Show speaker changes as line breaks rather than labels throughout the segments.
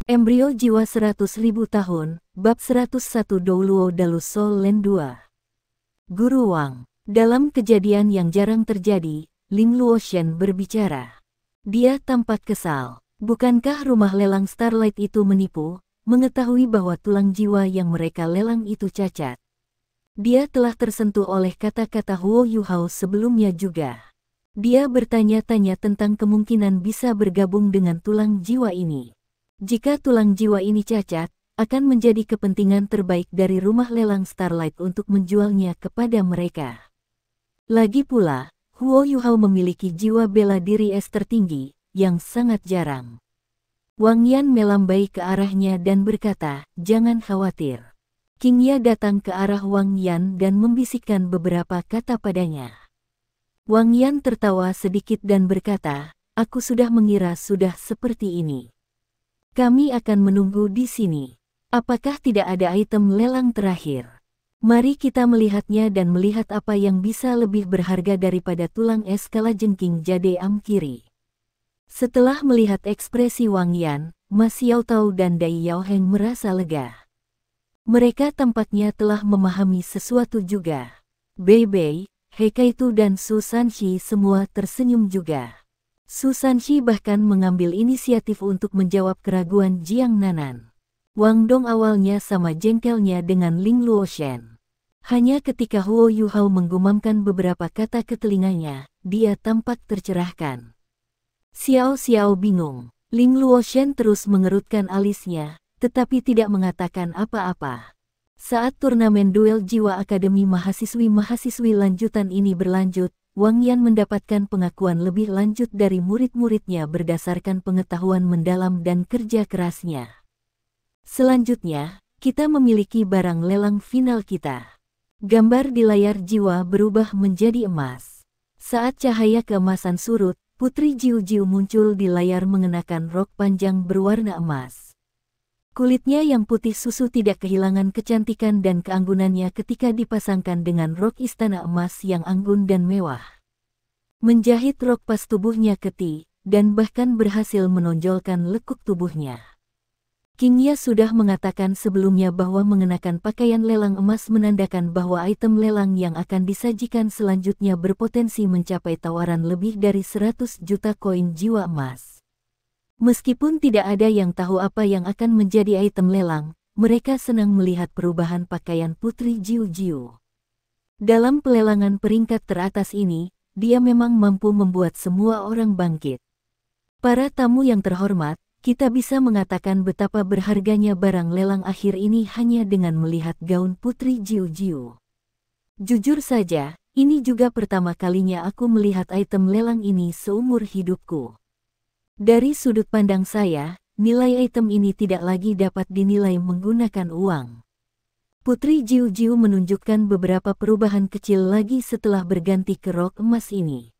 Embrio Jiwa 100.000 tahun, Bab 101 Douluo Dalus Sol Len 2. Guru Wang. Dalam kejadian yang jarang terjadi, Ling Luoshen berbicara. Dia tampak kesal. Bukankah rumah lelang Starlight itu menipu, mengetahui bahwa tulang jiwa yang mereka lelang itu cacat? Dia telah tersentuh oleh kata-kata Huo Yuhao sebelumnya juga. Dia bertanya-tanya tentang kemungkinan bisa bergabung dengan tulang jiwa ini. Jika tulang jiwa ini cacat, akan menjadi kepentingan terbaik dari rumah lelang Starlight untuk menjualnya kepada mereka. Lagi pula, Huo Yuhao memiliki jiwa bela diri es tertinggi, yang sangat jarang. Wang Yan melambai ke arahnya dan berkata, "Jangan khawatir." King Ya datang ke arah Wang Yan dan membisikkan beberapa kata padanya. Wang Yan tertawa sedikit dan berkata, "Aku sudah mengira sudah seperti ini. Kami akan menunggu di sini. Apakah tidak ada item lelang terakhir? Mari kita melihatnya dan melihat apa yang bisa lebih berharga daripada tulang es kalajengking Jade Am Kiri." Setelah melihat ekspresi Wang Yan, Ma Xiaotao dan Dai Yaoheng merasa lega. Mereka tampaknya telah memahami sesuatu juga. Bei Bei, He Kaitu dan Su Sanxi semua tersenyum juga. Su Sanxi bahkan mengambil inisiatif untuk menjawab keraguan Jiang Nanan. Wang Dong awalnya sama jengkelnya dengan Ling Luoshen. Hanya ketika Huo Yuhao menggumamkan beberapa kata ke telinganya, dia tampak tercerahkan. Xiao Xiao bingung. Ling Luoshen terus mengerutkan alisnya, tetapi tidak mengatakan apa-apa. Saat turnamen duel jiwa Akademi Mahasiswi-Mahasiswi lanjutan ini berlanjut, Wang Yan mendapatkan pengakuan lebih lanjut dari murid-muridnya berdasarkan pengetahuan mendalam dan kerja kerasnya. Selanjutnya, kita memiliki barang lelang final kita. Gambar di layar jiwa berubah menjadi emas. Saat cahaya keemasan surut, Putri Jiu-Jiu muncul di layar mengenakan rok panjang berwarna emas. Kulitnya yang putih susu tidak kehilangan kecantikan dan keanggunannya ketika dipasangkan dengan rok istana emas yang anggun dan mewah. Menjahit rok pas tubuhnya keti, dan bahkan berhasil menonjolkan lekuk tubuhnya. King Ya sudah mengatakan sebelumnya bahwa mengenakan pakaian lelang emas menandakan bahwa item lelang yang akan disajikan selanjutnya berpotensi mencapai tawaran lebih dari 100 juta koin jiwa emas. Meskipun tidak ada yang tahu apa yang akan menjadi item lelang, mereka senang melihat perubahan pakaian Putri Jiu-Jiu. Dalam pelelangan peringkat teratas ini, dia memang mampu membuat semua orang bangkit. Para tamu yang terhormat, kita bisa mengatakan betapa berharganya barang lelang akhir ini hanya dengan melihat gaun Putri Jiu-Jiu. Jujur saja, ini juga pertama kalinya aku melihat item lelang ini seumur hidupku. Dari sudut pandang saya, nilai item ini tidak lagi dapat dinilai menggunakan uang. Putri Jiu-Jiu menunjukkan beberapa perubahan kecil lagi setelah berganti ke rok emas ini.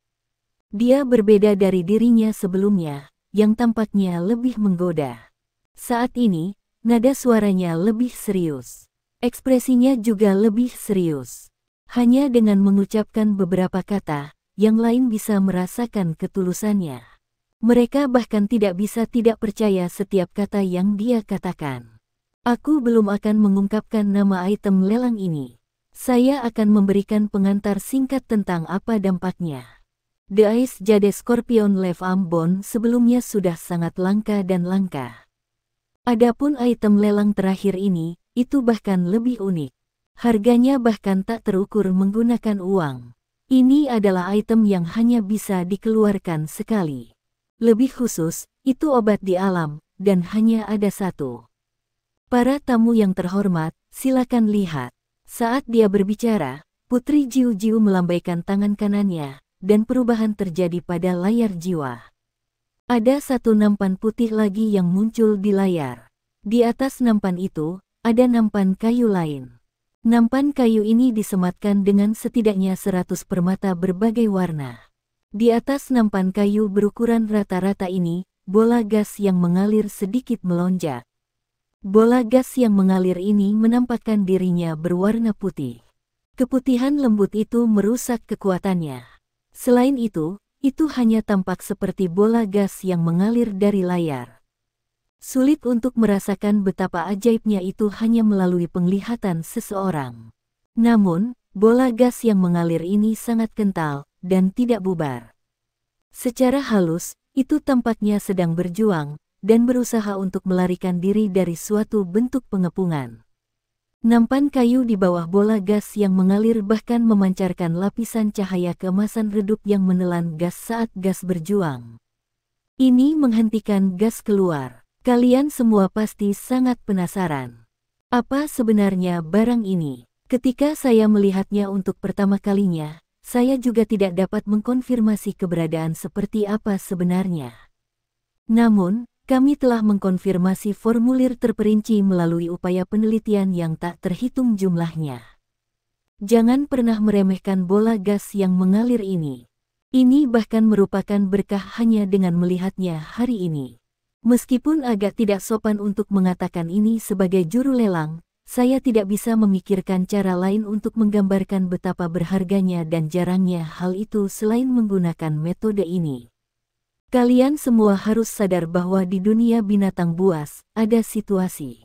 Dia berbeda dari dirinya sebelumnya, yang tampaknya lebih menggoda. Saat ini, nada suaranya lebih serius. Ekspresinya juga lebih serius. Hanya dengan mengucapkan beberapa kata, yang lain bisa merasakan ketulusannya. Mereka bahkan tidak bisa tidak percaya setiap kata yang dia katakan. Aku belum akan mengungkapkan nama item lelang ini. Saya akan memberikan pengantar singkat tentang apa dampaknya. The Ice Jade Scorpion Love Ambon sebelumnya sudah sangat langka dan langka. Adapun item lelang terakhir ini, itu bahkan lebih unik. Harganya bahkan tak terukur menggunakan uang. Ini adalah item yang hanya bisa dikeluarkan sekali. Lebih khusus, itu obat di alam, dan hanya ada satu. Para tamu yang terhormat, silakan lihat. Saat dia berbicara, Putri Jiu-Jiu melambaikan tangan kanannya, dan perubahan terjadi pada layar jiwa. Ada satu nampan putih lagi yang muncul di layar. Di atas nampan itu, ada nampan kayu lain. Nampan kayu ini disematkan dengan setidaknya 100 permata berbagai warna. Di atas nampan kayu berukuran rata-rata ini, bola gas yang mengalir sedikit melonjak. Bola gas yang mengalir ini menampakkan dirinya berwarna putih. Keputihan lembut itu merusak kekuatannya. Selain itu hanya tampak seperti bola gas yang mengalir dari layar. Sulit untuk merasakan betapa ajaibnya itu hanya melalui penglihatan seseorang. Namun, bola gas yang mengalir ini sangat kental dan tidak bubar. Secara halus, itu tampaknya sedang berjuang dan berusaha untuk melarikan diri dari suatu bentuk pengepungan. Nampan kayu di bawah bola gas yang mengalir bahkan memancarkan lapisan cahaya keemasan redup yang menelan gas saat gas berjuang. Ini menghentikan gas keluar. Kalian semua pasti sangat penasaran. Apa sebenarnya barang ini? Ketika saya melihatnya untuk pertama kalinya, saya juga tidak dapat mengkonfirmasi keberadaan seperti apa sebenarnya. Namun, kami telah mengkonfirmasi formulir terperinci melalui upaya penelitian yang tak terhitung jumlahnya. Jangan pernah meremehkan bola gas yang mengalir ini. Ini bahkan merupakan berkah hanya dengan melihatnya hari ini. Meskipun agak tidak sopan untuk mengatakan ini sebagai juru lelang, saya tidak bisa memikirkan cara lain untuk menggambarkan betapa berharganya dan jarangnya hal itu selain menggunakan metode ini. Kalian semua harus sadar bahwa di dunia binatang buas, ada situasi.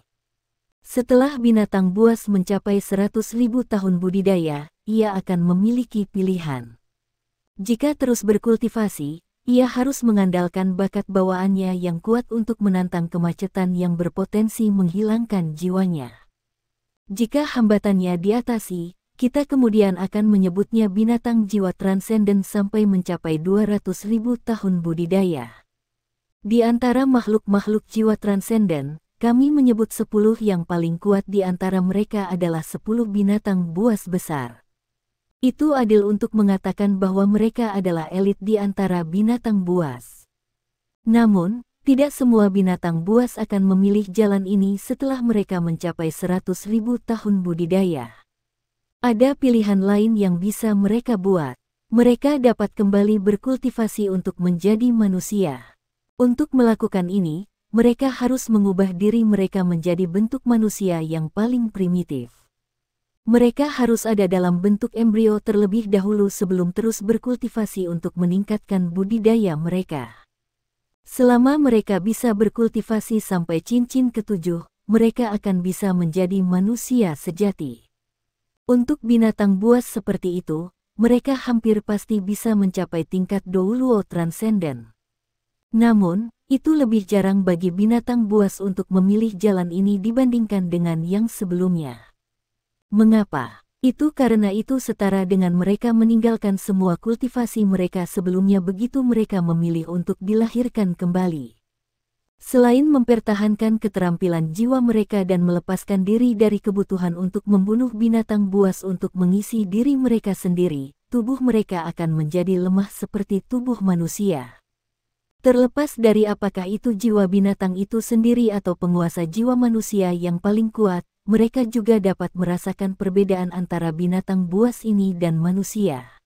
Setelah binatang buas mencapai 100.000 tahun budidaya, ia akan memiliki pilihan. Jika terus berkultivasi, ia harus mengandalkan bakat bawaannya yang kuat untuk menantang kemacetan yang berpotensi menghilangkan jiwanya. Jika hambatannya diatasi, kita kemudian akan menyebutnya binatang jiwa transenden sampai mencapai 200.000 tahun budidaya. Di antara makhluk-makhluk jiwa transenden, kami menyebut 10 yang paling kuat di antara mereka adalah 10 binatang buas besar. Itu adil untuk mengatakan bahwa mereka adalah elit di antara binatang buas. Namun, tidak semua binatang buas akan memilih jalan ini setelah mereka mencapai 100.000 tahun budidaya. Ada pilihan lain yang bisa mereka buat. Mereka dapat kembali berkultivasi untuk menjadi manusia. Untuk melakukan ini, mereka harus mengubah diri mereka menjadi bentuk manusia yang paling primitif. Mereka harus ada dalam bentuk embrio terlebih dahulu sebelum terus berkultivasi untuk meningkatkan budidaya mereka. Selama mereka bisa berkultivasi sampai cincin ke-7, mereka akan bisa menjadi manusia sejati. Untuk binatang buas seperti itu, mereka hampir pasti bisa mencapai tingkat Douluo transenden. Namun, itu lebih jarang bagi binatang buas untuk memilih jalan ini dibandingkan dengan yang sebelumnya. Mengapa? Itu karena itu setara dengan mereka meninggalkan semua kultivasi mereka sebelumnya begitu mereka memilih untuk dilahirkan kembali. Selain mempertahankan keterampilan jiwa mereka dan melepaskan diri dari kebutuhan untuk membunuh binatang buas untuk mengisi diri mereka sendiri, tubuh mereka akan menjadi lemah seperti tubuh manusia. Terlepas dari apakah itu jiwa binatang itu sendiri atau penguasa jiwa manusia yang paling kuat, mereka juga dapat merasakan perbedaan antara binatang buas ini dan manusia.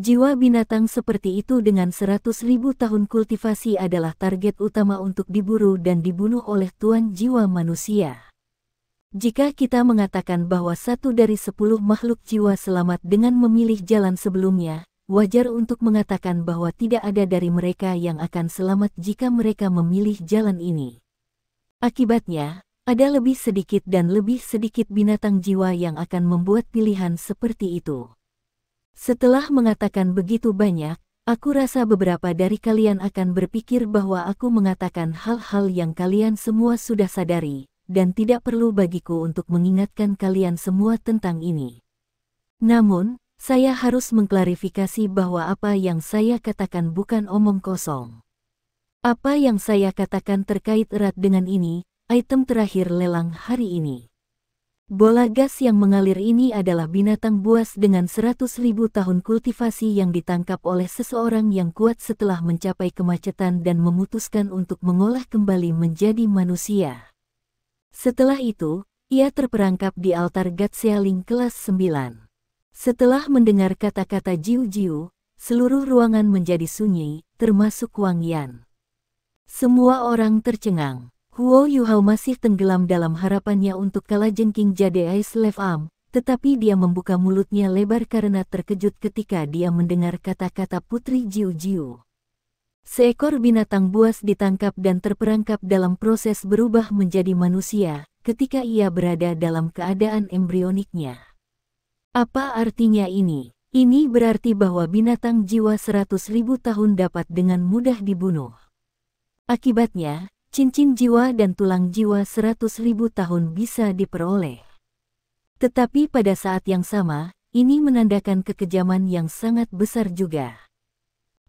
Jiwa binatang seperti itu dengan 100.000 tahun kultivasi adalah target utama untuk diburu dan dibunuh oleh tuan jiwa manusia. Jika kita mengatakan bahwa 1 dari 10 makhluk jiwa selamat dengan memilih jalan sebelumnya, wajar untuk mengatakan bahwa tidak ada dari mereka yang akan selamat jika mereka memilih jalan ini. Akibatnya, ada lebih sedikit dan lebih sedikit binatang jiwa yang akan membuat pilihan seperti itu. Setelah mengatakan begitu banyak, aku rasa beberapa dari kalian akan berpikir bahwa aku mengatakan hal-hal yang kalian semua sudah sadari, dan tidak perlu bagiku untuk mengingatkan kalian semua tentang ini. Namun, saya harus mengklarifikasi bahwa apa yang saya katakan bukan omong kosong. Apa yang saya katakan terkait erat dengan ini, item terakhir lelang hari ini. Bola gas yang mengalir ini adalah binatang buas dengan 100.000 tahun kultivasi yang ditangkap oleh seseorang yang kuat setelah mencapai kemacetan dan memutuskan untuk mengolah kembali menjadi manusia. Setelah itu, ia terperangkap di altar Gatsealing kelas 9. Setelah mendengar kata-kata Jiu-Jiu, seluruh ruangan menjadi sunyi, termasuk Wang Yan. Semua orang tercengang. Huo Yuhao masih tenggelam dalam harapannya untuk kalajengking Jade Ice Left Arm, tetapi dia membuka mulutnya lebar karena terkejut ketika dia mendengar kata-kata Putri Jiu-Jiu. Seekor binatang buas ditangkap dan terperangkap dalam proses berubah menjadi manusia ketika ia berada dalam keadaan embrioniknya. Apa artinya ini? Ini berarti bahwa binatang jiwa 100.000 tahun dapat dengan mudah dibunuh. Akibatnya, cincin jiwa dan tulang jiwa 100.000 tahun bisa diperoleh. Tetapi pada saat yang sama, ini menandakan kekejaman yang sangat besar juga.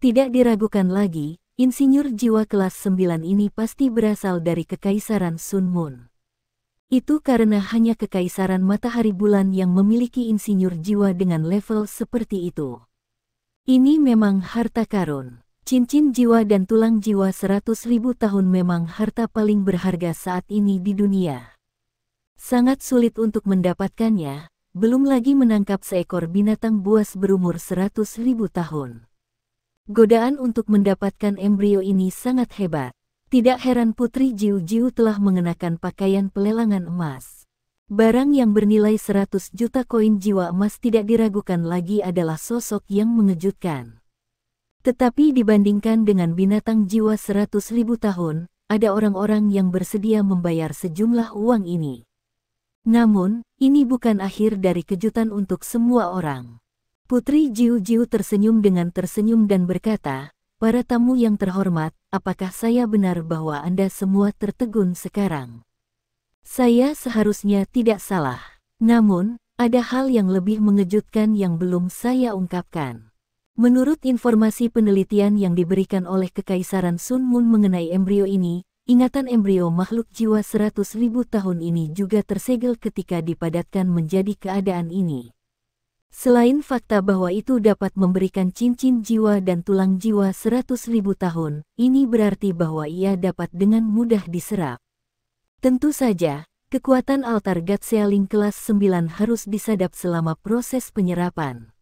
Tidak diragukan lagi, insinyur jiwa kelas 9 ini pasti berasal dari Kekaisaran Sun Moon. Itu karena hanya Kekaisaran Matahari Bulan yang memiliki insinyur jiwa dengan level seperti itu. Ini memang harta karun. Cincin jiwa dan tulang jiwa 100.000 tahun memang harta paling berharga saat ini di dunia. Sangat sulit untuk mendapatkannya, belum lagi menangkap seekor binatang buas berumur 100.000 tahun. Godaan untuk mendapatkan embrio ini sangat hebat. Tidak heran Putri Jiu-Jiu telah mengenakan pakaian pelelangan emas. Barang yang bernilai 100 juta koin jiwa emas tidak diragukan lagi adalah sosok yang mengejutkan. Tetapi dibandingkan dengan binatang jiwa 100.000 tahun, ada orang-orang yang bersedia membayar sejumlah uang ini. Namun, ini bukan akhir dari kejutan untuk semua orang. Putri Jiu-Jiu tersenyum dengan tersenyum dan berkata, "Para tamu yang terhormat, apakah saya benar bahwa Anda semua tertegun sekarang? Saya seharusnya tidak salah. Namun, ada hal yang lebih mengejutkan yang belum saya ungkapkan. Menurut informasi penelitian yang diberikan oleh Kekaisaran Sun Moon mengenai embrio ini, ingatan embrio makhluk jiwa 100.000 tahun ini juga tersegel ketika dipadatkan menjadi keadaan ini. Selain fakta bahwa itu dapat memberikan cincin jiwa dan tulang jiwa 100.000 tahun, ini berarti bahwa ia dapat dengan mudah diserap. Tentu saja, kekuatan altar Gatsealing kelas 9 harus disadap selama proses penyerapan.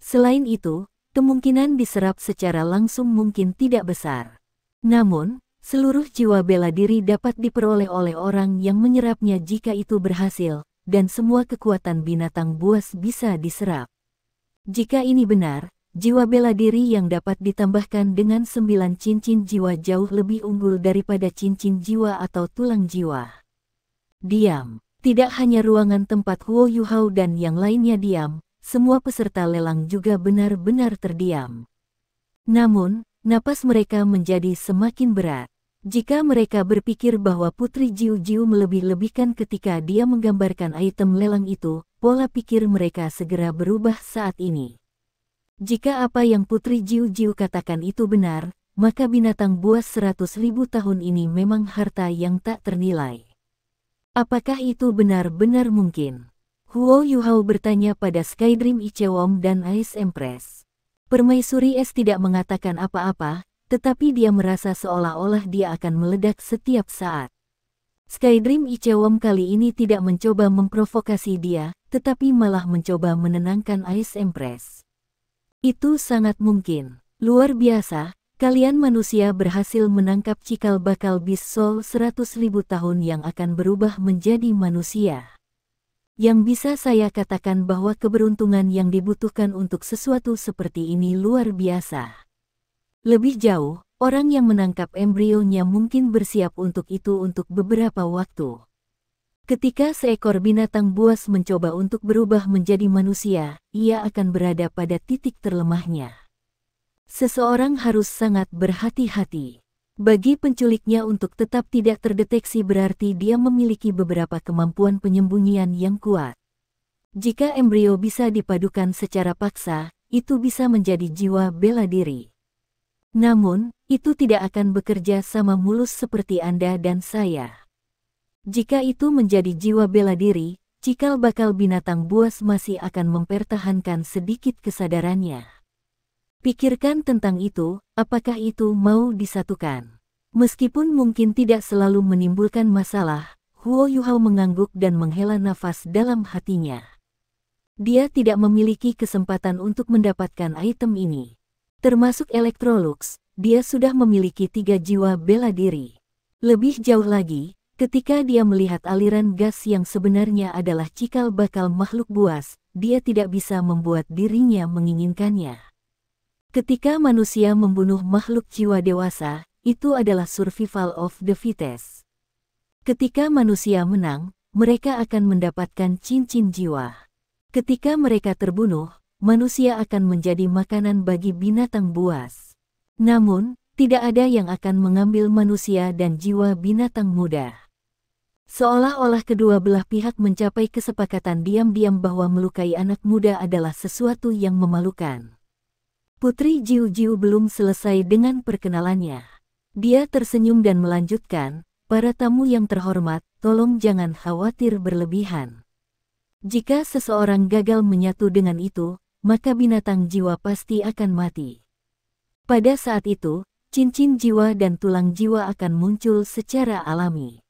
Selain itu, kemungkinan diserap secara langsung mungkin tidak besar. Namun, seluruh jiwa bela diri dapat diperoleh oleh orang yang menyerapnya jika itu berhasil, dan semua kekuatan binatang buas bisa diserap. Jika ini benar, jiwa bela diri yang dapat ditambahkan dengan 9 cincin jiwa jauh lebih unggul daripada cincin jiwa atau tulang jiwa. Diam. Tidak hanya ruangan tempat Huo Yuhao dan yang lainnya diam, semua peserta lelang juga benar-benar terdiam. Namun, napas mereka menjadi semakin berat. Jika mereka berpikir bahwa Putri Jiu-Jiu melebih-lebihkan ketika dia menggambarkan item lelang itu, pola pikir mereka segera berubah saat ini. Jika apa yang Putri Jiu-Jiu katakan itu benar, maka binatang buas 100.000 tahun ini memang harta yang tak ternilai. Apakah itu benar-benar mungkin? Huo Yuhao bertanya pada Skydream Ichewom dan Ice Empress. Permaisuri Es tidak mengatakan apa-apa, tetapi dia merasa seolah-olah dia akan meledak setiap saat. Skydream Ichewom kali ini tidak mencoba memprovokasi dia, tetapi malah mencoba menenangkan Ice Empress. Itu sangat mungkin. Luar biasa, kalian manusia berhasil menangkap cikal bakal Beast Soul 100.000 tahun yang akan berubah menjadi manusia. Yang bisa saya katakan bahwa keberuntungan yang dibutuhkan untuk sesuatu seperti ini luar biasa. Lebih jauh, orang yang menangkap embrionya mungkin bersiap untuk itu untuk beberapa waktu. Ketika seekor binatang buas mencoba untuk berubah menjadi manusia, ia akan berada pada titik terlemahnya. Seseorang harus sangat berhati-hati. Bagi penculiknya untuk tetap tidak terdeteksi berarti dia memiliki beberapa kemampuan penyembunyian yang kuat. Jika embrio bisa dipadukan secara paksa, itu bisa menjadi jiwa bela diri. Namun, itu tidak akan bekerja sama mulus seperti Anda dan saya. Jika itu menjadi jiwa bela diri, cikal bakal binatang buas masih akan mempertahankan sedikit kesadarannya. Pikirkan tentang itu, apakah itu mau disatukan? Meskipun mungkin tidak selalu menimbulkan masalah, Huo Yuhao mengangguk dan menghela nafas dalam hatinya. Dia tidak memiliki kesempatan untuk mendapatkan item ini. Termasuk Electrolux, dia sudah memiliki 3 jiwa bela diri. Lebih jauh lagi, ketika dia melihat aliran gas yang sebenarnya adalah cikal bakal makhluk buas, dia tidak bisa membuat dirinya menginginkannya. Ketika manusia membunuh makhluk jiwa dewasa, itu adalah survival of the fittest. Ketika manusia menang, mereka akan mendapatkan cincin jiwa. Ketika mereka terbunuh, manusia akan menjadi makanan bagi binatang buas. Namun, tidak ada yang akan mengambil manusia dan jiwa binatang muda. Seolah-olah kedua belah pihak mencapai kesepakatan diam-diam bahwa melukai anak muda adalah sesuatu yang memalukan. Putri Jiu-Jiu belum selesai dengan perkenalannya. Dia tersenyum dan melanjutkan, "Para tamu yang terhormat, tolong jangan khawatir berlebihan. Jika seseorang gagal menyatu dengan itu, maka binatang jiwa pasti akan mati. Pada saat itu, cincin jiwa dan tulang jiwa akan muncul secara alami.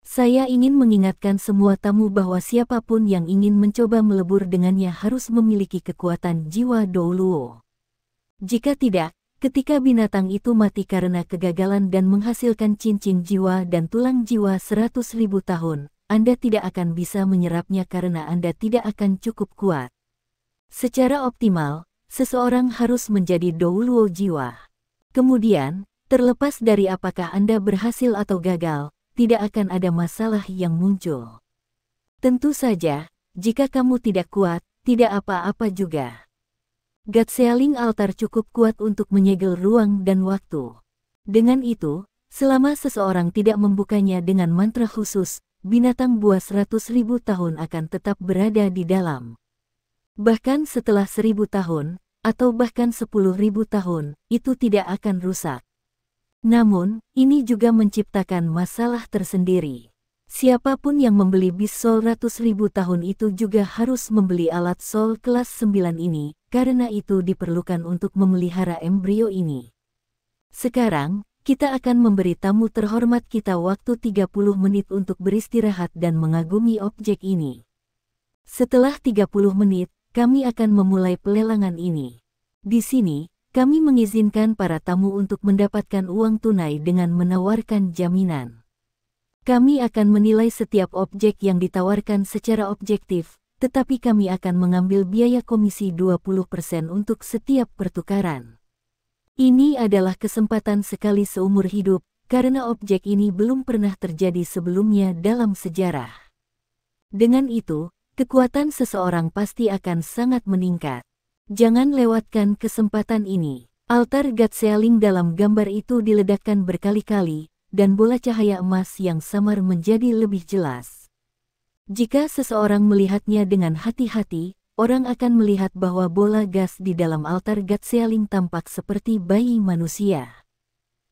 Saya ingin mengingatkan semua tamu bahwa siapapun yang ingin mencoba melebur dengannya harus memiliki kekuatan jiwa Douluo. Jika tidak, ketika binatang itu mati karena kegagalan dan menghasilkan cincin jiwa dan tulang jiwa 100.000 tahun, Anda tidak akan bisa menyerapnya karena Anda tidak akan cukup kuat. Secara optimal, seseorang harus menjadi Douluo jiwa. Kemudian, terlepas dari apakah Anda berhasil atau gagal, tidak akan ada masalah yang muncul. Tentu saja, jika kamu tidak kuat, tidak apa-apa juga. Gatsealing altar cukup kuat untuk menyegel ruang dan waktu. Dengan itu, selama seseorang tidak membukanya dengan mantra khusus, binatang buas 100.000 tahun akan tetap berada di dalam. Bahkan setelah 1.000 tahun, atau bahkan 10.000 tahun, itu tidak akan rusak. Namun, ini juga menciptakan masalah tersendiri. Siapapun yang membeli bis Soul 100.000 tahun itu juga harus membeli alat Soul kelas 9 ini, karena itu diperlukan untuk memelihara embrio ini. Sekarang, kita akan memberi tamu terhormat kita waktu 30 menit untuk beristirahat dan mengagumi objek ini. Setelah 30 menit, kami akan memulai pelelangan ini. Di sini, kami mengizinkan para tamu untuk mendapatkan uang tunai dengan menawarkan jaminan. Kami akan menilai setiap objek yang ditawarkan secara objektif, tetapi kami akan mengambil biaya komisi 20% untuk setiap pertukaran. Ini adalah kesempatan sekali seumur hidup, karena objek ini belum pernah terjadi sebelumnya dalam sejarah. Dengan itu, kekuatan seseorang pasti akan sangat meningkat. Jangan lewatkan kesempatan ini. Altar Gatsealing dalam gambar itu diledakkan berkali-kali, dan bola cahaya emas yang samar menjadi lebih jelas. Jika seseorang melihatnya dengan hati-hati, orang akan melihat bahwa bola gas di dalam altar Gatsealing tampak seperti bayi manusia.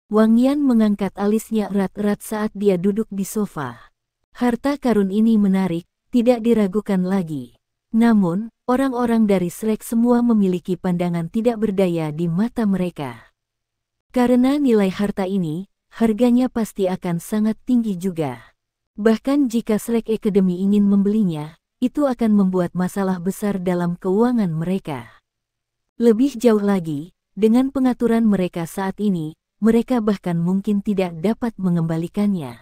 Wang Yan mengangkat alisnya erat-erat saat dia duduk di sofa. Harta karun ini menarik, tidak diragukan lagi. Namun, orang-orang dari Shrek semua memiliki pandangan tidak berdaya di mata mereka. Karena nilai harta ini, harganya pasti akan sangat tinggi juga. Bahkan jika Shrek Academy ingin membelinya, itu akan membuat masalah besar dalam keuangan mereka. Lebih jauh lagi, dengan pengaturan mereka saat ini, mereka bahkan mungkin tidak dapat mengembalikannya.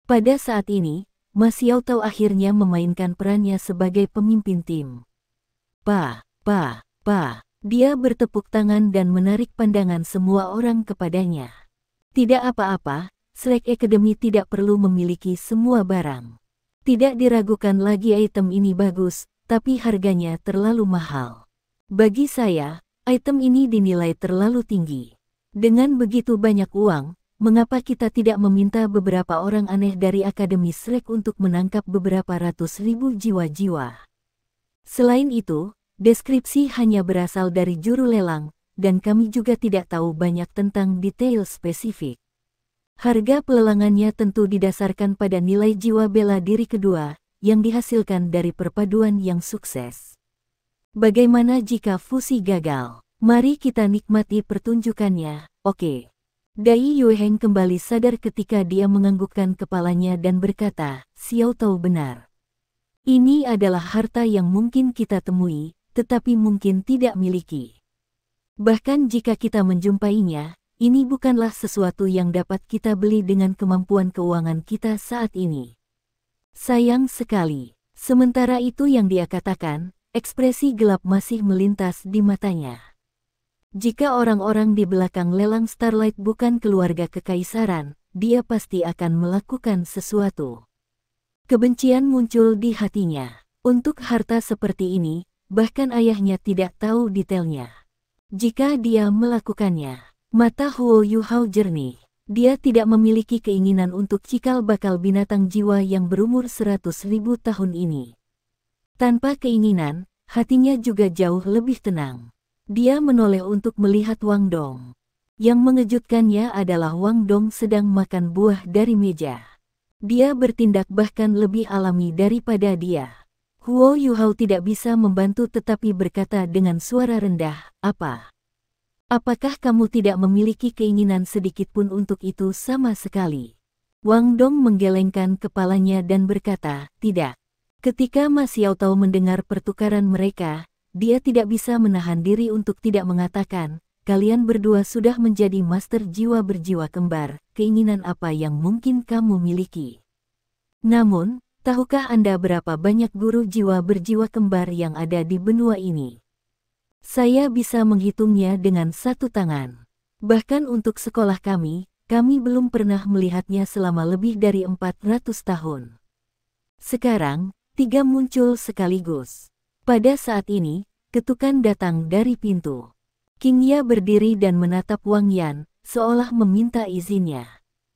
Pada saat ini, Ma Xiaotao akhirnya memainkan perannya sebagai pemimpin tim. Pa, dia bertepuk tangan dan menarik pandangan semua orang kepadanya. Tidak apa-apa, Shrek Academy tidak perlu memiliki semua barang. Tidak diragukan lagi item ini bagus, tapi harganya terlalu mahal. Bagi saya, item ini dinilai terlalu tinggi. Dengan begitu banyak uang, mengapa kita tidak meminta beberapa orang aneh dari Akademi Shrek untuk menangkap beberapa ratus ribu jiwa-jiwa? Selain itu, deskripsi hanya berasal dari juru lelang, dan kami juga tidak tahu banyak tentang detail spesifik. Harga pelelangannya tentu didasarkan pada nilai jiwa bela diri kedua, yang dihasilkan dari perpaduan yang sukses. Bagaimana jika fusi gagal? Mari kita nikmati pertunjukannya, oke. Dai Yueheng kembali sadar ketika dia menganggukkan kepalanya dan berkata, Xiaotao benar. Ini adalah harta yang mungkin kita temui, tetapi mungkin tidak miliki. Bahkan jika kita menjumpainya, ini bukanlah sesuatu yang dapat kita beli dengan kemampuan keuangan kita saat ini. Sayang sekali. Sementara itu yang dia katakan, ekspresi gelap masih melintas di matanya. Jika orang-orang di belakang lelang Starlight bukan keluarga kekaisaran, dia pasti akan melakukan sesuatu. Kebencian muncul di hatinya. Untuk harta seperti ini, bahkan ayahnya tidak tahu detailnya. Jika dia melakukannya, mata Huo Yuhao jernih. Dia tidak memiliki keinginan untuk cikal bakal binatang jiwa yang berumur 100.000 tahun ini. Tanpa keinginan, hatinya juga jauh lebih tenang. Dia menoleh untuk melihat Wang Dong. Yang mengejutkannya adalah Wang Dong sedang makan buah dari meja. Dia bertindak bahkan lebih alami daripada dia. Huo Yuhao tidak bisa membantu tetapi berkata dengan suara rendah, "Apa? Apakah kamu tidak memiliki keinginan sedikit pun untuk itu sama sekali?" Wang Dong menggelengkan kepalanya dan berkata, "Tidak." Ketika Ma Xiaotao mendengar pertukaran mereka, dia tidak bisa menahan diri untuk tidak mengatakan, "Kalian berdua sudah menjadi master jiwa berjiwa kembar, keinginan apa yang mungkin kamu miliki? Namun, tahukah Anda berapa banyak guru jiwa berjiwa kembar yang ada di benua ini? Saya bisa menghitungnya dengan satu tangan. Bahkan untuk sekolah kami belum pernah melihatnya selama lebih dari 400 tahun. Sekarang, 3 muncul sekaligus. Pada saat ini, ketukan datang dari pintu. King Ya berdiri dan menatap Wang Yan, seolah meminta izinnya.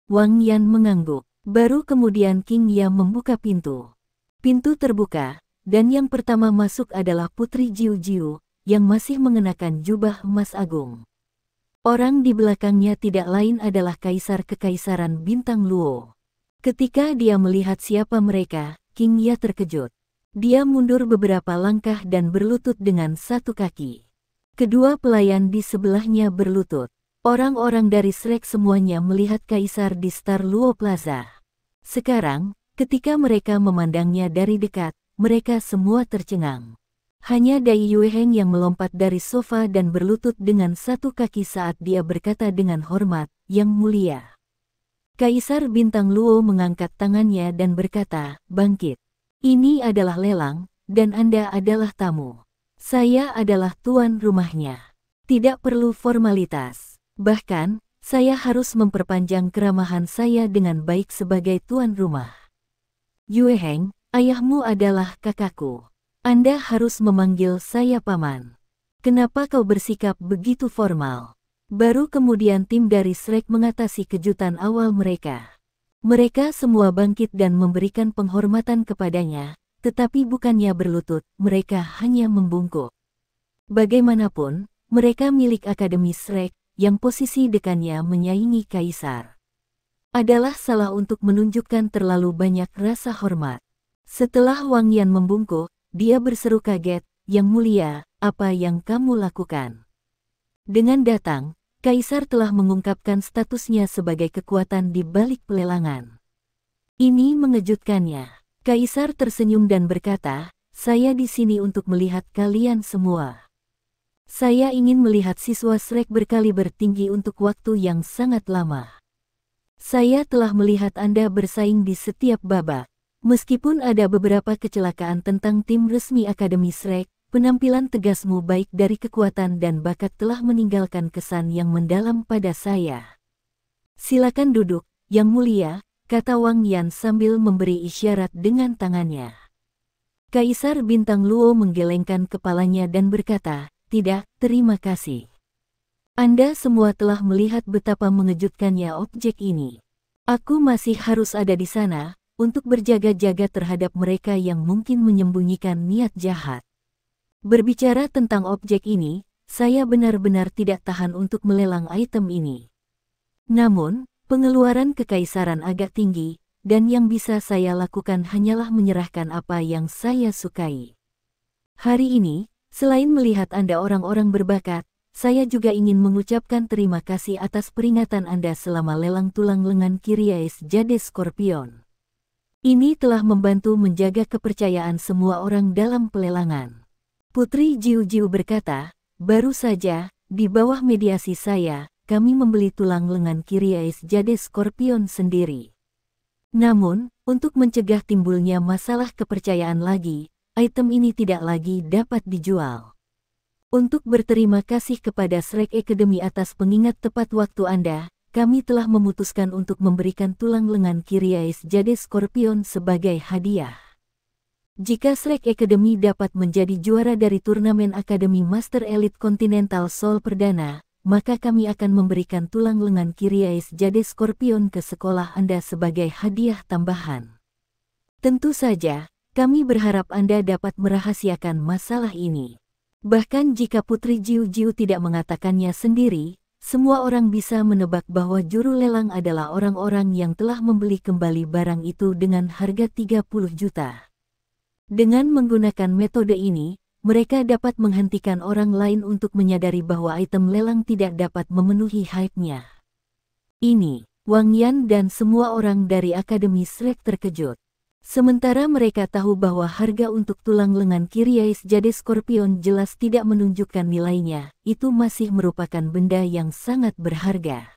Wang Yan mengangguk. Baru kemudian King Ya membuka pintu. Pintu terbuka, dan yang pertama masuk adalah Putri Jiu Jiu, yang masih mengenakan jubah emas agung. Orang di belakangnya tidak lain adalah Kaisar Kekaisaran Bintang Luo. Ketika dia melihat siapa mereka, King Ya terkejut. Dia mundur beberapa langkah dan berlutut dengan satu kaki. Kedua pelayan di sebelahnya berlutut. Orang-orang dari Shrek semuanya melihat Kaisar di Star Luo Plaza. Sekarang, ketika mereka memandangnya dari dekat, mereka semua tercengang. Hanya Dai Yueheng yang melompat dari sofa dan berlutut dengan satu kaki saat dia berkata dengan hormat, "Yang mulia." Kaisar Bintang Luo mengangkat tangannya dan berkata, "Bangkit. Ini adalah lelang, dan Anda adalah tamu. Saya adalah tuan rumahnya. Tidak perlu formalitas. Bahkan, saya harus memperpanjang keramahan saya dengan baik sebagai tuan rumah. Yueheng, ayahmu adalah kakakku. Anda harus memanggil saya paman. Kenapa kau bersikap begitu formal?" Baru kemudian tim dari Shrek mengatasi kejutan awal mereka. Mereka semua bangkit dan memberikan penghormatan kepadanya, tetapi bukannya berlutut, mereka hanya membungkuk. Bagaimanapun, mereka milik Akademi Shrek, yang posisi dekannya menyaingi Kaisar. Adalah salah untuk menunjukkan terlalu banyak rasa hormat. Setelah Wang Yan membungkuk, dia berseru kaget, "Yang mulia, apa yang kamu lakukan?" Dengan datang, Kaisar telah mengungkapkan statusnya sebagai kekuatan di balik pelelangan. Ini mengejutkannya. Kaisar tersenyum dan berkata, "Saya di sini untuk melihat kalian semua. Saya ingin melihat siswa Shrek berkaliber tinggi untuk waktu yang sangat lama. Saya telah melihat Anda bersaing di setiap babak. Meskipun ada beberapa kecelakaan tentang tim resmi Akademi Shrek, penampilan tegasmu baik dari kekuatan dan bakat telah meninggalkan kesan yang mendalam pada saya. Silakan duduk, Yang Mulia," kata Wang Yan sambil memberi isyarat dengan tangannya. Kaisar Bintang Luo menggelengkan kepalanya dan berkata, "Tidak, terima kasih. Anda semua telah melihat betapa mengejutkannya objek ini. Aku masih harus ada di sana, untuk berjaga-jaga terhadap mereka yang mungkin menyembunyikan niat jahat. Berbicara tentang objek ini, saya benar-benar tidak tahan untuk melelang item ini. Namun, pengeluaran kekaisaran agak tinggi, dan yang bisa saya lakukan hanyalah menyerahkan apa yang saya sukai. Hari ini, selain melihat Anda orang-orang berbakat, saya juga ingin mengucapkan terima kasih atas peringatan Anda selama lelang tulang lengan kiri Ais Jade Scorpion. Ini telah membantu menjaga kepercayaan semua orang dalam pelelangan." Putri Jiu Jiu berkata, "Baru saja, di bawah mediasi saya, kami membeli tulang lengan kiri Ais Jade Scorpion sendiri. Namun, untuk mencegah timbulnya masalah kepercayaan lagi, item ini tidak lagi dapat dijual. Untuk berterima kasih kepada Shrek Academy atas pengingat tepat waktu Anda, kami telah memutuskan untuk memberikan tulang lengan kiri Ais Jade Scorpion sebagai hadiah. Jika Shrek Academy dapat menjadi juara dari turnamen Akademi Master Elite Continental Soul Perdana, maka kami akan memberikan tulang lengan kiri Ais Jade Scorpion ke sekolah Anda sebagai hadiah tambahan. Tentu saja, kami berharap Anda dapat merahasiakan masalah ini. Bahkan jika Putri Jiu Jiu tidak mengatakannya sendiri, semua orang bisa menebak bahwa juru lelang adalah orang-orang yang telah membeli kembali barang itu dengan harga 30 juta. Dengan menggunakan metode ini, mereka dapat menghentikan orang lain untuk menyadari bahwa item lelang tidak dapat memenuhi hype-nya. Ini, Wang Yan dan semua orang dari Akademi Shrek terkejut. Sementara mereka tahu bahwa harga untuk tulang lengan kiri Ais Jade Scorpion jelas tidak menunjukkan nilainya, itu masih merupakan benda yang sangat berharga.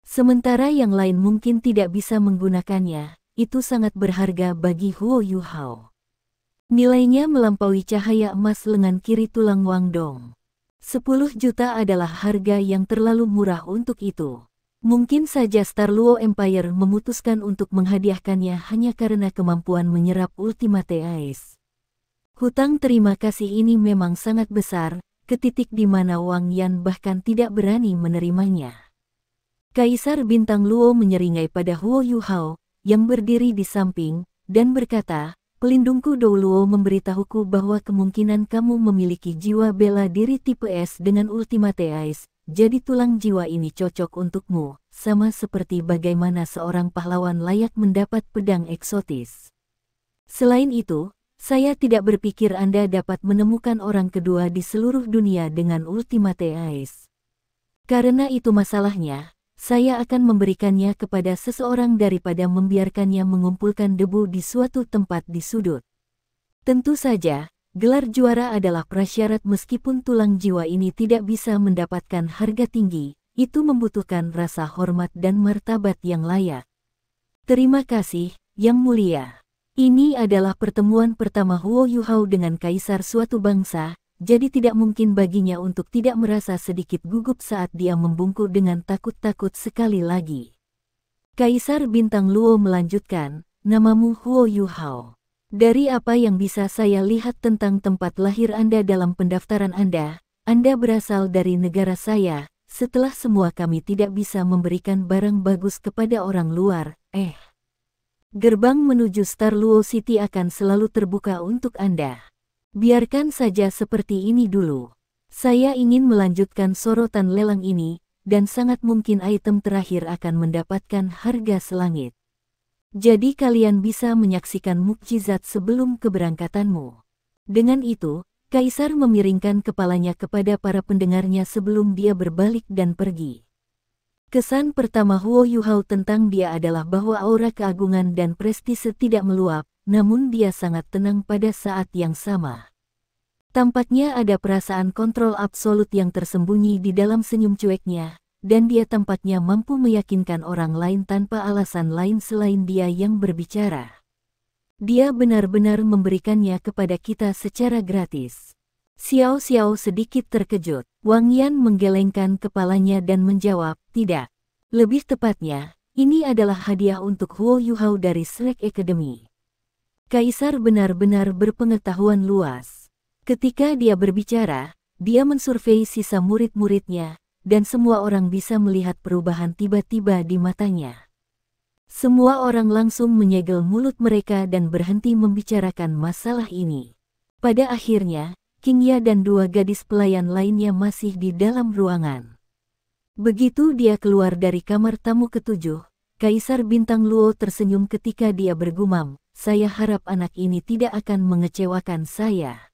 Sementara yang lain mungkin tidak bisa menggunakannya, itu sangat berharga bagi Huo Yuhao. Nilainya melampaui cahaya emas lengan kiri tulang Wang Dong. 10 juta adalah harga yang terlalu murah untuk itu. Mungkin saja Star Luo Empire memutuskan untuk menghadiahkannya hanya karena kemampuan menyerap Ultimate Ice. Hutang terima kasih ini memang sangat besar, ke titik di mana Wang Yan bahkan tidak berani menerimanya. Kaisar Bintang Luo menyeringai pada Huo Yuhao, yang berdiri di samping, dan berkata, "Pelindungku Dou Luo memberitahuku bahwa kemungkinan kamu memiliki jiwa bela diri tipe S dengan Ultimate Ice. Jadi tulang jiwa ini cocok untukmu, sama seperti bagaimana seorang pahlawan layak mendapat pedang eksotis. Selain itu, saya tidak berpikir Anda dapat menemukan orang kedua di seluruh dunia dengan Ultimate Ice. Karena itu masalahnya, saya akan memberikannya kepada seseorang daripada membiarkannya mengumpulkan debu di suatu tempat di sudut. Tentu saja, gelar juara adalah prasyarat meskipun tulang jiwa ini tidak bisa mendapatkan harga tinggi, itu membutuhkan rasa hormat dan martabat yang layak. Terima kasih, Yang Mulia. Ini adalah pertemuan pertama Huo Yuhao dengan kaisar suatu bangsa, jadi tidak mungkin baginya untuk tidak merasa sedikit gugup saat dia membungkuk dengan takut-takut sekali lagi. Kaisar Bintang Luo melanjutkan, "Namamu Huo Yuhao. Dari apa yang bisa saya lihat tentang tempat lahir Anda dalam pendaftaran Anda berasal dari negara saya. Setelah semua kami tidak bisa memberikan barang bagus kepada orang luar, gerbang menuju Star Luo City akan selalu terbuka untuk Anda. Biarkan saja seperti ini dulu. Saya ingin melanjutkan sorotan lelang ini, dan sangat mungkin item terakhir akan mendapatkan harga selangit. Jadi kalian bisa menyaksikan mukjizat sebelum keberangkatanmu." Dengan itu, Kaisar memiringkan kepalanya kepada para pendengarnya sebelum dia berbalik dan pergi. Kesan pertama Huo Yuhao tentang dia adalah bahwa aura keagungan dan prestise tidak meluap, namun dia sangat tenang pada saat yang sama. Tampaknya ada perasaan kontrol absolut yang tersembunyi di dalam senyum cueknya, dan dia tampaknya mampu meyakinkan orang lain tanpa alasan lain selain dia yang berbicara. Dia benar-benar memberikannya kepada kita secara gratis. Xiao Xiao sedikit terkejut. Wang Yan menggelengkan kepalanya dan menjawab, "Tidak. Lebih tepatnya, ini adalah hadiah untuk Huo Yuhao dari Shrek Academy." Kaisar benar-benar berpengetahuan luas. Ketika dia berbicara, dia mensurvei sisa murid-muridnya, dan semua orang bisa melihat perubahan tiba-tiba di matanya. Semua orang langsung menyegel mulut mereka dan berhenti membicarakan masalah ini. Pada akhirnya, Qingya dan dua gadis pelayan lainnya masih di dalam ruangan. Begitu dia keluar dari kamar tamu ketujuh, Kaisar Bintang Luo tersenyum ketika dia bergumam, "Saya harap anak ini tidak akan mengecewakan saya.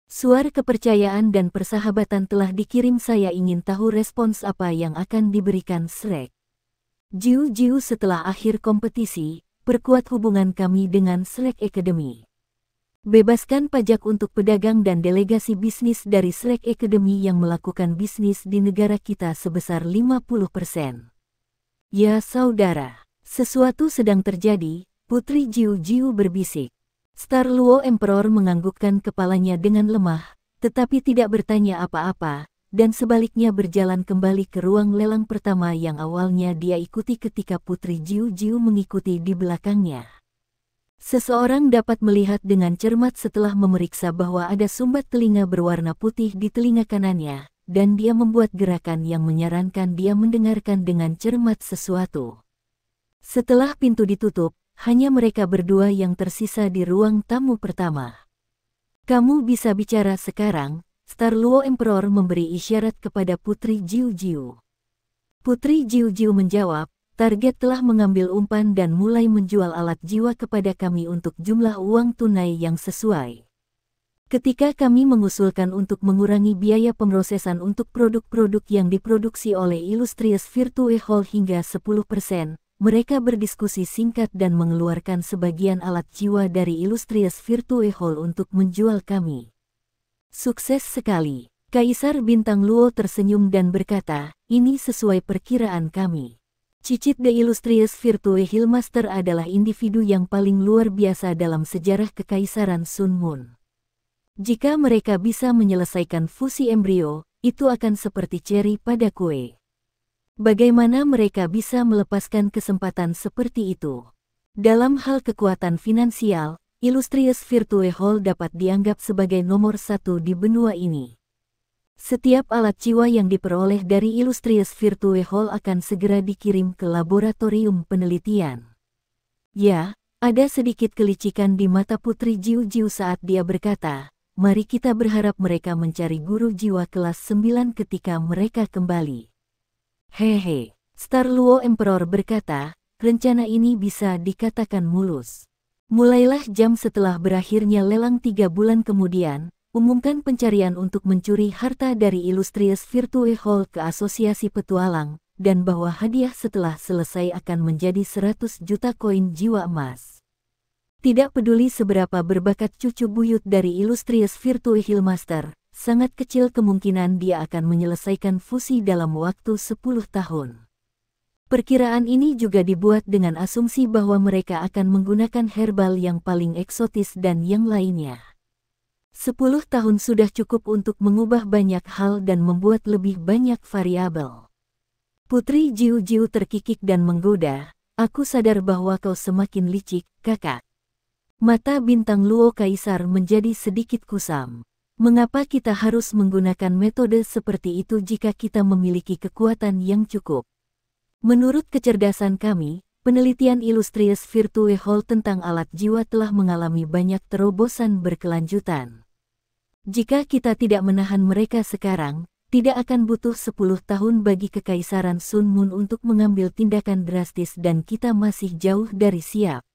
Suara kepercayaan dan persahabatan telah dikirim. Saya ingin tahu respons apa yang akan diberikan Shrek Jiu Jiu setelah akhir kompetisi. Perkuat hubungan kami dengan Shrek Academy. Bebaskan pajak untuk pedagang dan delegasi bisnis dari Shrek Academy yang melakukan bisnis di negara kita sebesar 50%. Ya saudara, sesuatu sedang terjadi," Putri Jiu Jiu berbisik. Star Luo Emperor menganggukkan kepalanya dengan lemah, tetapi tidak bertanya apa-apa, dan sebaliknya berjalan kembali ke ruang lelang pertama yang awalnya dia ikuti ketika Putri Jiu Jiu mengikuti di belakangnya. Seseorang dapat melihat dengan cermat setelah memeriksa bahwa ada sumbat telinga berwarna putih di telinga kanannya, dan dia membuat gerakan yang menyarankan dia mendengarkan dengan cermat sesuatu. Setelah pintu ditutup, hanya mereka berdua yang tersisa di ruang tamu pertama. "Kamu bisa bicara sekarang," Star Luo Emperor memberi isyarat kepada Putri Jiu Jiu. Putri Jiu Jiu menjawab, "Target telah mengambil umpan dan mulai menjual alat jiwa kepada kami untuk jumlah uang tunai yang sesuai. Ketika kami mengusulkan untuk mengurangi biaya pemrosesan untuk produk-produk yang diproduksi oleh Illustrious Virtue Hall hingga 10%, mereka berdiskusi singkat dan mengeluarkan sebagian alat jiwa dari Illustrious Virtue Hall untuk menjual kami." "Sukses sekali." Kaisar Bintang Luo tersenyum dan berkata, "Ini sesuai perkiraan kami. Cicit The Illustrious Virtue Hill Master adalah individu yang paling luar biasa dalam sejarah Kekaisaran Sun Moon. Jika mereka bisa menyelesaikan fusi embrio, itu akan seperti ceri pada kue. Bagaimana mereka bisa melepaskan kesempatan seperti itu? Dalam hal kekuatan finansial, Illustrious Virtue Hall dapat dianggap sebagai nomor satu di benua ini. Setiap alat jiwa yang diperoleh dari Illustrious Virtue Hall akan segera dikirim ke laboratorium penelitian." Ya, ada sedikit kelicikan di mata Putri Jiu Jiu saat dia berkata, "Mari kita berharap mereka mencari guru jiwa kelas 9 ketika mereka kembali." "Hehe," Star Luo Emperor berkata, "rencana ini bisa dikatakan mulus. Mulailah jam setelah berakhirnya lelang 3 bulan kemudian, umumkan pencarian untuk mencuri harta dari Illustrious Virtue Hall ke Asosiasi Petualang, dan bahwa hadiah setelah selesai akan menjadi 100 juta koin jiwa emas. Tidak peduli seberapa berbakat cucu buyut dari Illustrious Virtue Hill Master, sangat kecil kemungkinan dia akan menyelesaikan fusi dalam waktu 10 tahun. Perkiraan ini juga dibuat dengan asumsi bahwa mereka akan menggunakan herbal yang paling eksotis dan yang lainnya. 10 tahun sudah cukup untuk mengubah banyak hal dan membuat lebih banyak variabel." Putri Jiu Jiu terkikik dan menggoda, "Aku sadar bahwa kau semakin licik, kakak." Mata Bintang Luo Kaisar menjadi sedikit kusam. "Mengapa kita harus menggunakan metode seperti itu jika kita memiliki kekuatan yang cukup? Menurut kecerdasan kami, penelitian Illustrious Virtue Hall tentang alat jiwa telah mengalami banyak terobosan berkelanjutan. Jika kita tidak menahan mereka sekarang, tidak akan butuh 10 tahun bagi Kekaisaran Sun Moon untuk mengambil tindakan drastis dan kita masih jauh dari siap."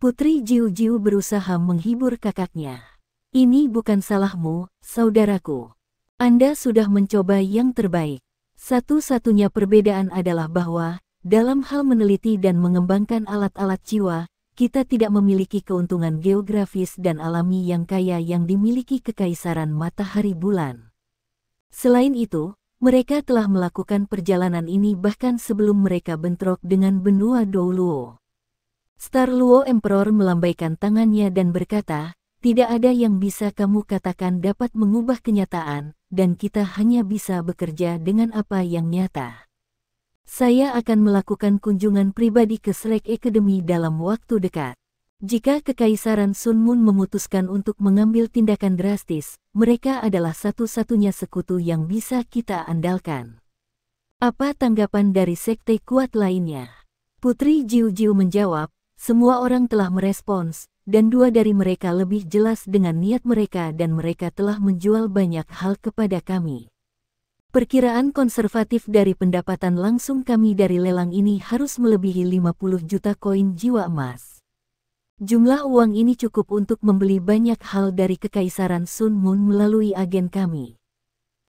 Putri Jiu Jiu berusaha menghibur kakaknya. "Ini bukan salahmu, saudaraku. Anda sudah mencoba yang terbaik. Satu-satunya perbedaan adalah bahwa, dalam hal meneliti dan mengembangkan alat-alat jiwa, kita tidak memiliki keuntungan geografis dan alami yang kaya yang dimiliki Kekaisaran Matahari Bulan. Selain itu, mereka telah melakukan perjalanan ini bahkan sebelum mereka bentrok dengan benua Douluo." Star Luo Emperor melambaikan tangannya dan berkata, "Tidak ada yang bisa kamu katakan dapat mengubah kenyataan, dan kita hanya bisa bekerja dengan apa yang nyata. Saya akan melakukan kunjungan pribadi ke Slack Academy dalam waktu dekat. Jika Kekaisaran Sun Moon memutuskan untuk mengambil tindakan drastis, mereka adalah satu-satunya sekutu yang bisa kita andalkan." "Apa tanggapan dari sekte kuat lainnya?" Putri Jiu Jiu menjawab, "Semua orang telah merespons, dan 2 dari mereka lebih jelas dengan niat mereka dan mereka telah menjual banyak hal kepada kami. Perkiraan konservatif dari pendapatan langsung kami dari lelang ini harus melebihi 50 juta koin jiwa emas. Jumlah uang ini cukup untuk membeli banyak hal dari Kekaisaran Sun Moon melalui agen kami."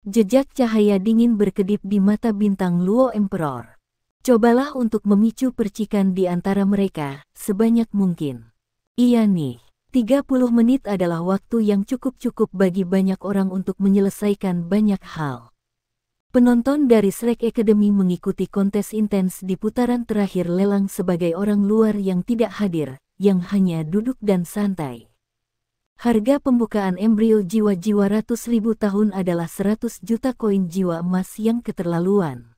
Jejak cahaya dingin berkedip di mata Bintang Luo Emperor. "Cobalah untuk memicu percikan di antara mereka, sebanyak mungkin." "Iya nih, 30 menit adalah waktu yang cukup bagi banyak orang untuk menyelesaikan banyak hal." Penonton dari Slack Academy mengikuti kontes intens di putaran terakhir lelang sebagai orang luar yang tidak hadir, yang hanya duduk dan santai. Harga pembukaan embrio jiwa-jiwa ratus ribu tahun adalah 100 juta koin jiwa emas yang keterlaluan.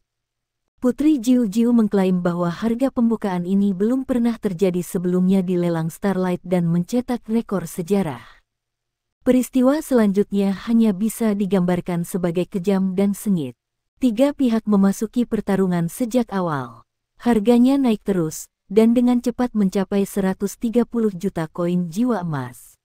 Putri Jiu-Jiu mengklaim bahwa harga pembukaan ini belum pernah terjadi sebelumnya di lelang Starlight dan mencetak rekor sejarah. Peristiwa selanjutnya hanya bisa digambarkan sebagai kejam dan sengit. Tiga pihak memasuki pertarungan sejak awal. Harganya naik terus, dan dengan cepat mencapai 130 juta koin jiwa emas.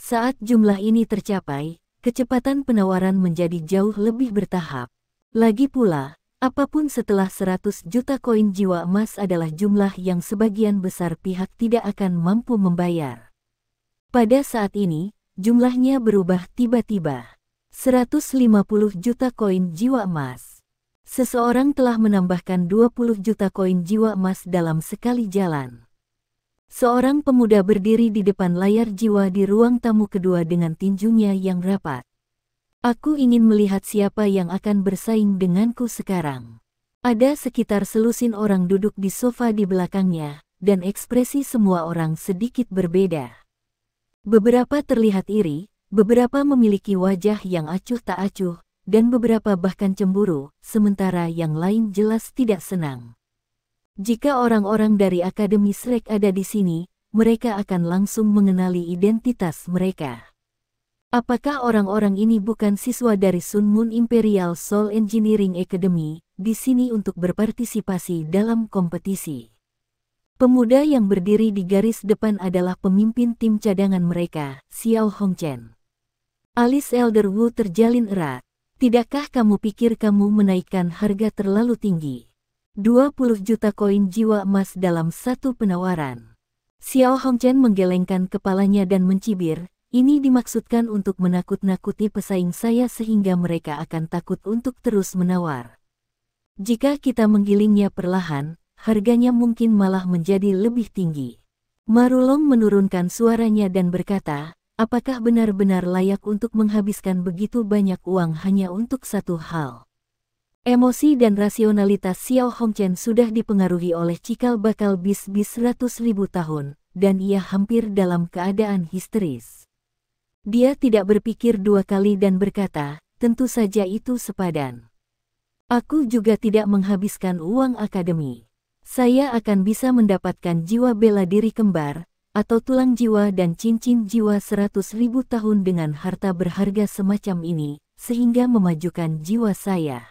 Saat jumlah ini tercapai, kecepatan penawaran menjadi jauh lebih bertahap. Lagi pula, apapun setelah 100 juta koin jiwa emas adalah jumlah yang sebagian besar pihak tidak akan mampu membayar. Pada saat ini, jumlahnya berubah tiba-tiba. 150 juta koin jiwa emas. Seseorang telah menambahkan 20 juta koin jiwa emas dalam sekali jalan. Seorang pemuda berdiri di depan layar jiwa di ruang tamu kedua dengan tinjunya yang rapat. Aku ingin melihat siapa yang akan bersaing denganku sekarang. Ada sekitar selusin orang duduk di sofa di belakangnya, dan ekspresi semua orang sedikit berbeda. Beberapa terlihat iri, beberapa memiliki wajah yang acuh tak acuh, dan beberapa bahkan cemburu, sementara yang lain jelas tidak senang. Jika orang-orang dari Akademi Shrek ada di sini, mereka akan langsung mengenali identitas mereka. Apakah orang-orang ini bukan siswa dari Sun Moon Imperial Soul Engineering Academy, di sini untuk berpartisipasi dalam kompetisi? Pemuda yang berdiri di garis depan adalah pemimpin tim cadangan mereka, Xiao Hongchen. Alis Elder Wu terjalin erat. Tidakkah kamu pikir kamu menaikkan harga terlalu tinggi? 20 juta koin jiwa emas dalam satu penawaran. Xiao Hongchen menggelengkan kepalanya dan mencibir, ini dimaksudkan untuk menakut-nakuti pesaing saya sehingga mereka akan takut untuk terus menawar. Jika kita menggilingnya perlahan, harganya mungkin malah menjadi lebih tinggi. Marulong menurunkan suaranya dan berkata, apakah benar-benar layak untuk menghabiskan begitu banyak uang hanya untuk satu hal? Emosi dan rasionalitas Xiao Hongchen sudah dipengaruhi oleh cikal bakal bis-bis 100.000 tahun, dan ia hampir dalam keadaan histeris. Dia tidak berpikir dua kali dan berkata, tentu saja itu sepadan. Aku juga tidak menghabiskan uang akademi. Saya akan bisa mendapatkan jiwa bela diri kembar, atau tulang jiwa dan cincin jiwa 100.000 tahun dengan harta berharga semacam ini, sehingga memajukan jiwa saya.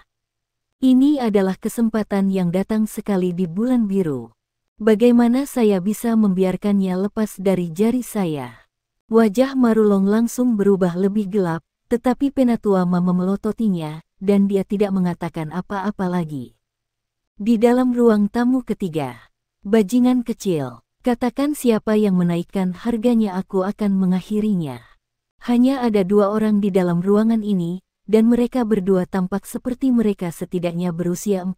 Ini adalah kesempatan yang datang sekali di bulan biru. Bagaimana saya bisa membiarkannya lepas dari jari saya? Wajah Marulong langsung berubah lebih gelap, tetapi Penatua Ma memelototinya, dan dia tidak mengatakan apa-apa lagi. Di dalam ruang tamu ketiga, bajingan kecil, katakan siapa yang menaikkan harganya, aku akan mengakhirinya. Hanya ada dua orang di dalam ruangan ini, dan mereka berdua tampak seperti mereka setidaknya berusia 40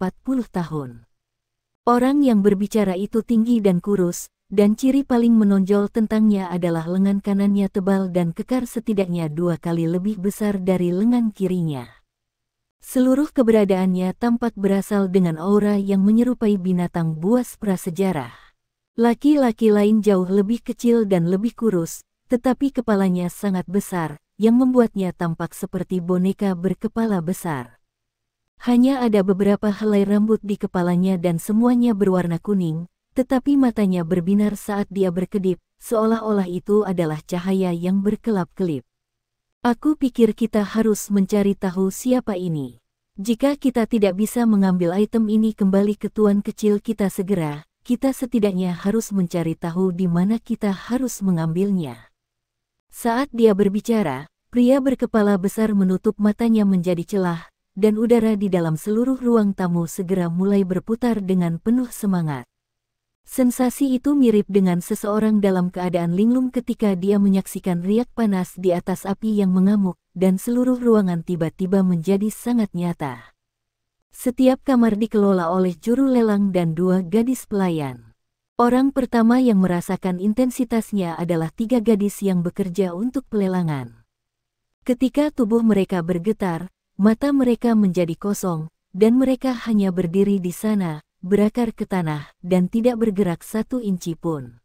tahun. Orang yang berbicara itu tinggi dan kurus, dan ciri paling menonjol tentangnya adalah lengan kanannya tebal dan kekar setidaknya 2 kali lebih besar dari lengan kirinya. Seluruh keberadaannya tampak berasal dengan aura yang menyerupai binatang buas prasejarah. Laki-laki lain jauh lebih kecil dan lebih kurus, tetapi kepalanya sangat besar, yang membuatnya tampak seperti boneka berkepala besar. Hanya ada beberapa helai rambut di kepalanya dan semuanya berwarna kuning, tetapi matanya berbinar saat dia berkedip, seolah-olah itu adalah cahaya yang berkelap-kelip. Aku pikir kita harus mencari tahu siapa ini. Jika kita tidak bisa mengambil item ini kembali ke tuan kecil kita segera, kita setidaknya harus mencari tahu di mana kita harus mengambilnya. Saat dia berbicara, pria berkepala besar menutup matanya menjadi celah, dan udara di dalam seluruh ruang tamu segera mulai berputar dengan penuh semangat. Sensasi itu mirip dengan seseorang dalam keadaan linglung ketika dia menyaksikan riak panas di atas api yang mengamuk, dan seluruh ruangan tiba-tiba menjadi sangat nyata. Setiap kamar dikelola oleh juru lelang dan 2 gadis pelayan. Orang pertama yang merasakan intensitasnya adalah 3 gadis yang bekerja untuk pelelangan. Ketika tubuh mereka bergetar, mata mereka menjadi kosong, dan mereka hanya berdiri di sana, berakar ke tanah, dan tidak bergerak 1 inci pun.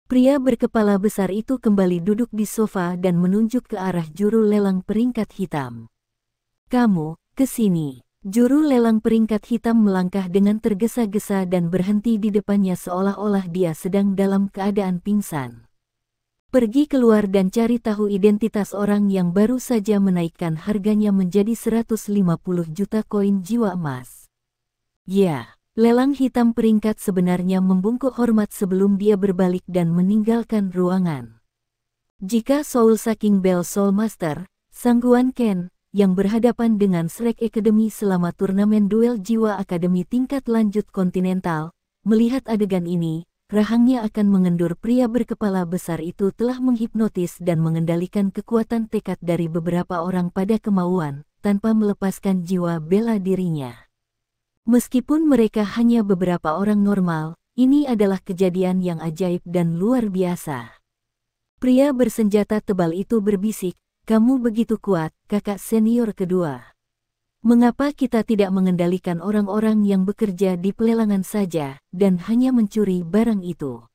Pria berkepala besar itu kembali duduk di sofa dan menunjuk ke arah juru lelang peringkat hitam. "Kamu, ke sini." Juru lelang peringkat hitam melangkah dengan tergesa-gesa dan berhenti di depannya seolah-olah dia sedang dalam keadaan pingsan. "Pergi keluar dan cari tahu identitas orang yang baru saja menaikkan harganya menjadi 150 juta koin jiwa emas." "Ya." Lelang hitam peringkat sebenarnya membungkuk hormat sebelum dia berbalik dan meninggalkan ruangan. Jika Soul Sucking Bell Soul Master, Sangguan Ken, yang berhadapan dengan Shrek Academy selama turnamen duel jiwa akademi tingkat lanjut kontinental, melihat adegan ini, rahangnya akan mengendur. Pria berkepala besar itu telah menghipnotis dan mengendalikan kekuatan tekad dari beberapa orang pada kemauan, tanpa melepaskan jiwa bela dirinya. Meskipun mereka hanya beberapa orang normal, ini adalah kejadian yang ajaib dan luar biasa. Pria bersenjata tebal itu berbisik, "Kamu begitu kuat, kakak senior kedua. Mengapa kita tidak mengendalikan orang-orang yang bekerja di pelelangan saja, dan hanya mencuri barang itu?"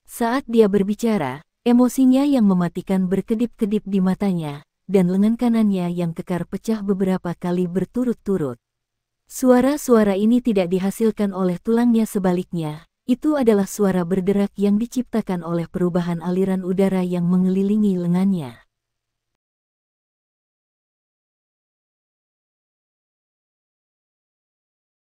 Saat dia berbicara, emosinya yang mematikan berkedip-kedip di matanya, dan lengan kanannya yang kekar pecah beberapa kali berturut-turut. Suara-suara ini tidak dihasilkan oleh tulangnya, sebaliknya, itu adalah suara berderak yang diciptakan oleh perubahan aliran udara yang mengelilingi lengannya.